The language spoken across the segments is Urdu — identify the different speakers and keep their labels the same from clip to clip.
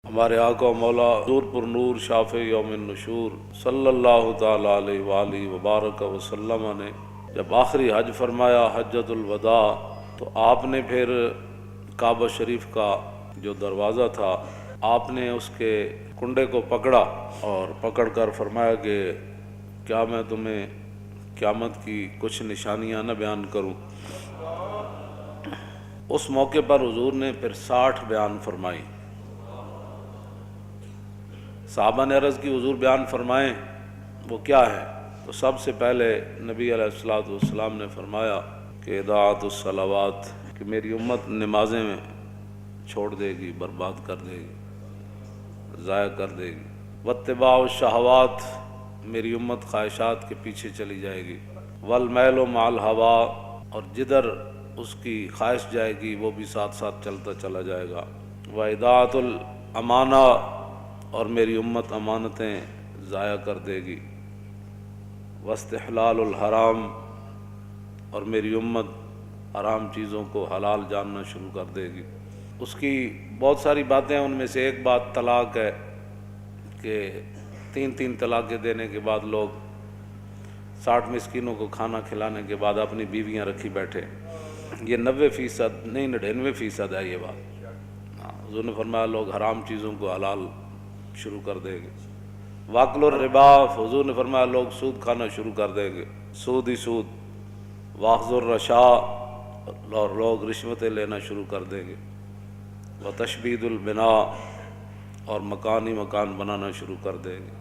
Speaker 1: ہمارے آقا و مولا حضور پر نور شافع یوم النشور صلی اللہ تعالیٰ علیہ وآلہ وبارک وسلم نے جب آخری حج فرمایا حجۃ الوداع، تو آپ نے پھر کعبہ شریف کا جو دروازہ تھا آپ نے اس کے کنڈے کو پکڑا اور پکڑ کر فرمایا کہ کیا میں تمہیں قیامت کی کچھ نشانیاں نہ بیان کروں۔ اس موقع پر حضور نے پھر 60 بیان فرمائی۔ صحابہ نے عرض کی حضور بیان فرمائیں وہ کیا ہے؟ تو سب سے پہلے نبی علیہ الصلوۃ والسلام نے فرمایا کہ اضاعت الصلوات، کہ میری امت نمازیں چھوڑ دے گی، برباد کر دے گی، ضائع کر دے گی۔ واتباع الشہوات، میری امت خواہشات کے پیچھے چلی جائے گی۔ والمیل مع الہوا، اور جدھر اس کی خواہش جائے گی وہ بھی ساتھ ساتھ چلتا چلا جائے گا۔ واضاعت الامانہ، اور میری امت امانتیں ضائع کر دے گی۔ واستحلال الحرام، اور میری امت حرام چیزوں کو حلال جاننا شروع کر دے گی۔ اس کی بہت ساری باتیں ہیں، ان میں سے ایک بات طلاق ہے کہ 3 طلاقیں دینے کے بعد لوگ 60 مسکینوں کو کھانا کھلانے کے بعد اپنی بیویاں رکھی بیٹھے۔ یہ 90% نہیں 99% ہے یہ بات۔ حضور نے فرمایا لوگ حرام چیزوں کو حلال شروع کر دیں گے۔ واکل الربا، حضور نے فرمایا لوگ سود کھانا شروع کر دیں گے، سود ہی سود۔ واخذ الرشا، اور لوگ رشوتیں لینا شروع کر دیں گے۔ وتشبید البناء، اور مکان ہی مکان بنانا شروع کر دیں گے۔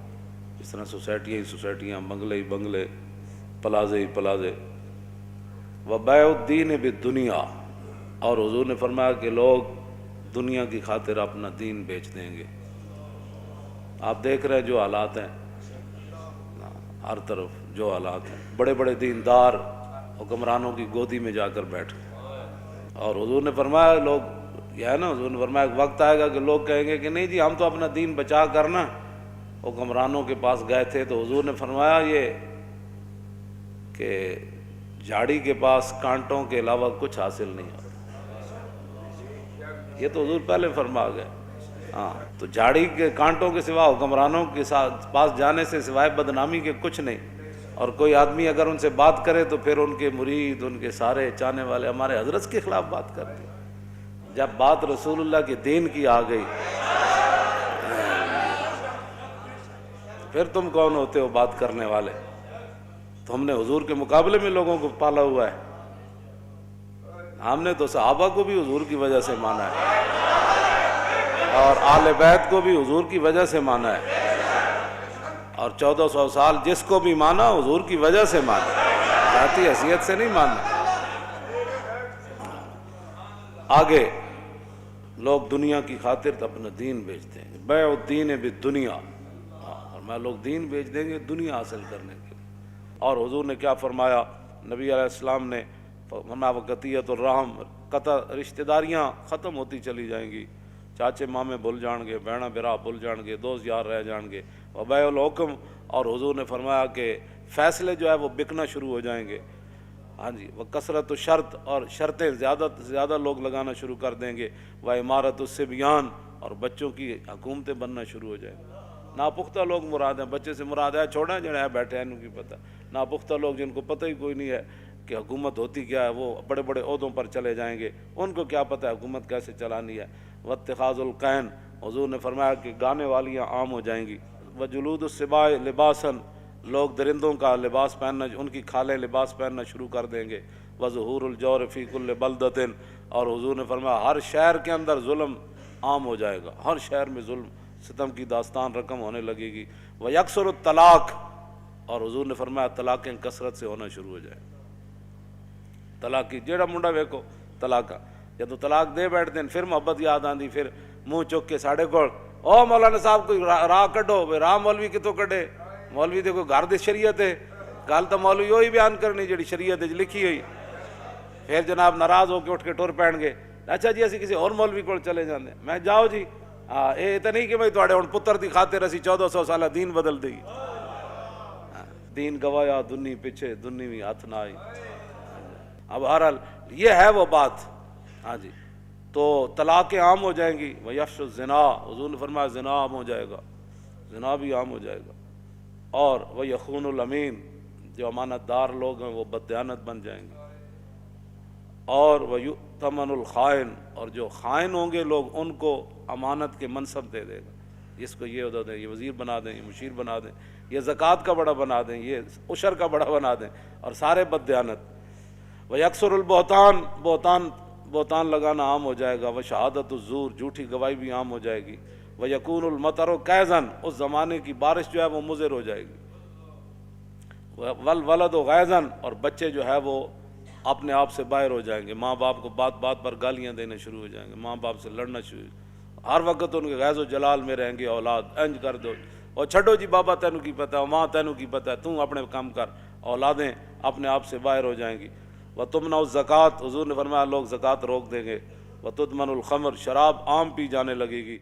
Speaker 1: اس طرح سوسائٹیاں ہی سوسائٹیاں، بنگلے ہی بنگلے، پلازے ہی پلازے۔ وبیع الدین بالدنیا، اور حضور نے فرمایا کہ لوگ دنیا کی خاطر اپنا دین بیچ دیں گے۔ آپ دیکھ رہے ہیں جو حالات ہیں، ہر طرف جو حالات ہیں، بڑے بڑے دیندار حکمرانوں کی گودی میں جا کر بیٹھے۔ اور حضور نے فرمایا لوگ، یہ ہے نا، حضور نے فرمایا ایک وقت آئے گا کہ لوگ کہیں گے کہ نہیں جی ہم تو اپنا دین بچا کر نا حکمرانوں کے پاس گئے تھے۔ تو حضور نے فرمایا یہ کہ جھاڑی کے پاس کانٹوں کے علاوہ کچھ حاصل نہیں ہوتا۔ یہ تو حضور پہلے فرما گئے۔ ہاں، تو جھاڑی کے کانٹوں کے سوا حکمرانوں کے پاس جانے سے سوائے بدنامی کے کچھ نہیں۔ اور کوئی آدمی اگر ان سے بات کرے تو پھر ان کے مرید، ان کے سارے چاہنے والے ہمارے حضرت کے خلاف بات کرتے ہیں۔ جب بات رسول اللہ کے دین کی آ گئی پھر تم کون ہوتے ہو بات کرنے والے؟ تو ہم نے حضور کے مقابلے میں لوگوں کو پالا ہوا ہے۔ ہم نے تو صحابہ کو بھی حضور کی وجہ سے مانا ہے، اور آل بیت کو بھی حضور کی وجہ سے مانا ہے، اور 1400 سال جس کو بھی مانا حضور کی وجہ سے مانا، ذاتی حیثیت سے نہیں ماننا۔ آگے لوگ دنیا کی خاطر اپنا دین بیچتے ہیں، بیع الدین بالدنیا، اور میں لوگ دین بیچ دیں گے دنیا حاصل کرنے کے لیے۔ اور حضور نے کیا فرمایا؟ نبی علیہ السلام نے فرمایا وقطیۃ الرحم، قطع رشتہ داریاں ختم ہوتی چلی جائیں گی، چاچے مامے بھول جان گے، بہنا برا بھول جان گے، دوست یار رہ جان گے۔ وبیع الحکم، اور حضور نے فرمایا کہ فیصلے جو ہے وہ بکنا شروع ہو جائیں گے۔ ہاں جی، وکثرت الشرط، اور شرطیں زیادہ سے زیادہ لوگ لگانا شروع کر دیں گے۔ وامارۃ الصبیان، اور بچوں کی حکومتیں بننا شروع ہو جائیں گے۔ ناپختہ لوگ مراد ہیں، بچے سے مراد ہے چھوڑیں جڑے ہیں بیٹھے ہیں ان کی پتہ۔ ناپختہ لوگ جن کو پتہ ہی کوئی نہیں ہے کہ حکومت ہوتی کیا ہے، وہ بڑے بڑے عہدوں پر چلے جائیں گے، ان کو کیا پتہ ہے حکومت کیسے چلانی ہے۔ واتخاذ القین، حضور نے فرمایا کہ گانے والیاں عام ہو جائیں گی۔ وجلود السباع لباسا، لوگ درندوں کا لباس پہننا، ان کی کھالیں لباس پہننا شروع کر دیں گے۔ وظہور الجور فی کل بلدۃ، اور حضور نے فرمایا ہر شہر کے اندر ظلم عام ہو جائے گا، ہر شہر میں ظلم ستم کی داستان رقم ہونے لگے گی۔ ویکثر الطلاق، اور حضور نے فرمایا طلاقیں کثرت سے ہونا شروع ہو جائیں۔ طلاق کی جیڑا منڈا ویکو طلاق، جب تو طلاق دے بیٹھتے ہیں پھر محبت یاد آندی، پھر منہ چک کے ساڑھے کو او مولانا صاحب کوئی راہ کڈو، بھئی راہ مولوی کتوں کڈے؟ مولوی دے کوئی گھر دی شریعت ہے، گل تو مولوی وہی بیان کرنی جڑی شریعت وچ لکھی ہوئی۔ پھر جناب ناراض ہو کے اٹھ کے ٹر پین گے، اچھا جی اسی کسی اور مولوی کو چلے جاندے، میں جاؤ جی یہ تو نہیں کہ بھائی تواڈے ہن پتر دی خاطر اسی 1400 سالہ دین بدل دئی۔ دین گوایا دنی پیچھے، دنی بھی ہاتھ نہ آئی۔ اب بہرحال یہ ہے وہ بات۔ ہاں جی، تو طلاقیں عام ہو جائیں گی. ویفش الزنا، حضور نے فرمایا زنا عام ہو جائے گا، زنا بھی عام ہو جائے گا. اور وہ یخون الامین، جو امانت دار لوگ ہیں وہ بددیانت بن جائیں گے. اور وہ یؤتمن الخائن، اور جو خائن ہوں گے لوگ ان کو امانت کے منصب دے دے گا. اس کو یہ عہدہ دیں، یہ وزیر بنا دیں، یہ مشیر بنا دیں، یہ زکوٰۃ کا بڑا بنا دیں، یہ عشر کا بڑا بنا دیں، اور سارے بددیانت. ویکثر البہتان، بہتان لگانا عام ہو جائے گا. وشہادت الزور، جھوٹی گواہی بھی عام ہو جائے گی. ویکون المطر کیزن، اس زمانے کی بارش جو ہے وہ مضر ہو جائے گی. والولد غیظن، اور بچے جو ہے وہ اپنے آپ سے باہر ہو جائیں گے، ماں باپ کو بات بات پر گالیاں دینے شروع ہو جائیں گے، ماں باپ سے لڑنا شروع. ہر وقت ان کے غیظ و جلال میں رہیں گے، اولاد انج کر دو، اور چھڈو جی بابا تینوں کی پتہ ہے، ماں تینوں کی پتہ ہے، تم اپنے کام کر. اولادیں اپنے آپ سے باہر ہو جائیں گی. وتمنع الزکوٰۃ، حضور نے فرمایا لوگ زکوٰۃ روک دیں گے. وتدمن الخمر، شراب عام پی جانے لگے گی.